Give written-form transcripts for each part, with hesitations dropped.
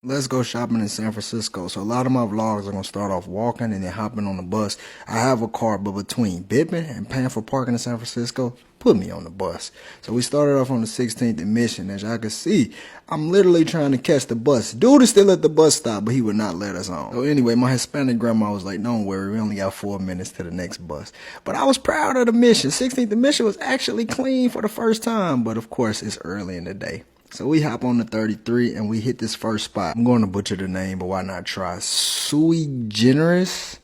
Let's go shopping in San Francisco. So a lot of my vlogs are going to start off walking and then hopping on the bus. I have a car, but between bipping and paying for parking in San Francisco, put me on the bus. So we started off on the 16th and Mission. As y'all can see, I'm literally trying to catch the bus. Dude is still at the bus stop, but he would not let us on. So anyway, my Hispanic grandma was like, don't worry, we only got 4 minutes to the next bus. But I was proud of the Mission. 16th and Mission was actually clean for the first time, but of course it's early in the day. So we hop on the 33 and we hit this first spot. I'm going to butcher the name, but why not try? Sui Generis.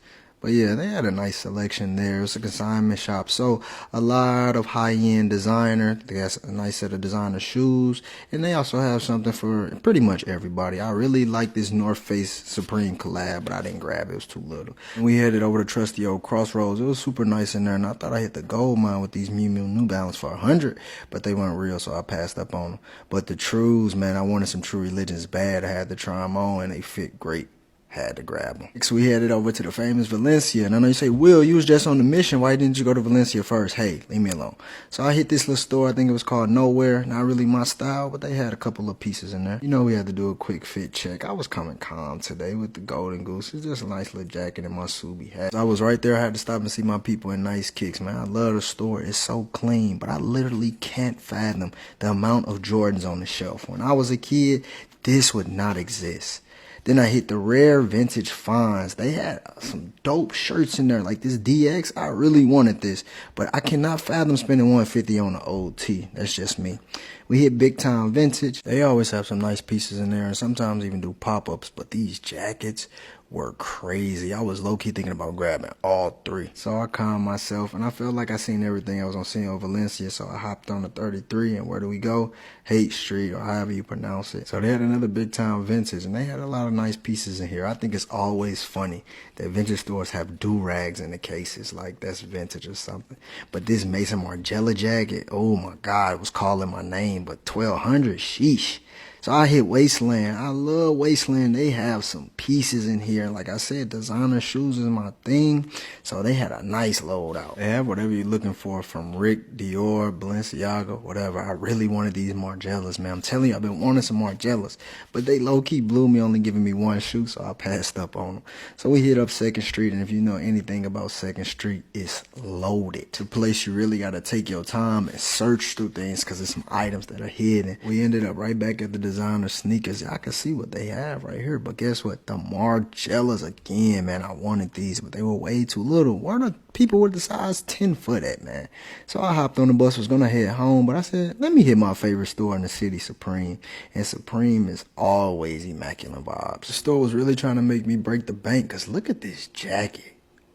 But yeah, they had a nice selection there. It's a consignment shop. So a lot of high-end designer. They got a nice set of designer shoes. And they also have something for pretty much everybody. I really like this North Face Supreme collab, but I didn't grab it. It was too little. And we headed over to trusty old Crossroads. It was super nice in there. And I thought I hit the gold mine with these Miu Miu New Balance for 100. But they weren't real, so I passed up on them. But the Trues, man, I wanted some True Religions bad. I had to try them on, and they fit great. Had to grab them. So we headed over to the famous Valencia. And I know you say, Will, you was just on the Mission. Why didn't you go to Valencia first? Hey, leave me alone. So I hit this little store. I think it was called Nowhere. Not really my style, but they had a couple of pieces in there. You know, we had to do a quick fit check. I was coming calm today with the Golden Goose. It's just a nice little jacket and my Subi hat. So I was right there. I had to stop and see my people in nice kicks, man. I love the store. It's so clean, but I literally can't fathom the amount of Jordans on the shelf. When I was a kid, this would not exist. Then I hit the rare vintage finds. They had some dope shirts in there, like this DX. I really wanted this, but I cannot fathom spending $150 on an old tee. That's just me. We hit Big Time Vintage. They always have some nice pieces in there and sometimes even do pop-ups, but these jackets were crazy. I was low-key thinking about grabbing all three. So I calmed myself and I felt like I seen everything I was gonna see on Valencia. So I hopped on the 33 and where do we go? Haight Street, or however you pronounce it. So they had another Big Time Vintage and they had a lot of nice pieces in here. I think it's always funny that vintage stores have do-rags in the cases, like that's vintage or something. But this Mason Margiela jacket, oh my God, it was calling my name, but 1200, sheesh. So I hit Wasteland. I love Wasteland. They have some pieces in here. Like I said, designer shoes is my thing. So they had a nice loadout. They have whatever you're looking for from Rick, Dior, Balenciaga, whatever. I really wanted these Margielas, man. I'm telling you, I've been wanting some Margielas. But they low-key blew me, only giving me one shoe, so I passed up on them. So we hit up 2nd Street, and if you know anything about 2nd Street, it's loaded. It's a place you really got to take your time and search through things because there's some items that are hidden. We ended up right back at the designer sneakers. I can see what they have right here, but guess what? The Margielas again, man. I wanted these, but they were way too little. Where the people with the size 10 foot at, man? So I hopped on the bus, was gonna head home, but I said, let me hit my favorite store in the city, Supreme. And Supreme is always immaculate vibes. The store was really trying to make me break the bank, because look at this jacket.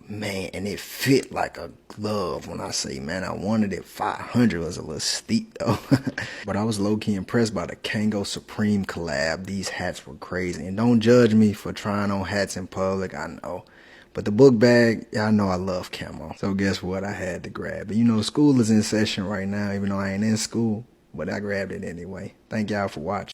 Man, and it fit like a glove. When I say, man, I wanted it. 500 was a little steep though. But I was low-key impressed by the Kangol Supreme collab. These hats were crazy. And don't judge me for trying on hats in public, I know. But the book bag, y'all know I love camo. So guess what? I had to grab it. You know, school is in session right now, even though I ain't in school. But I grabbed it anyway. Thank y'all for watching.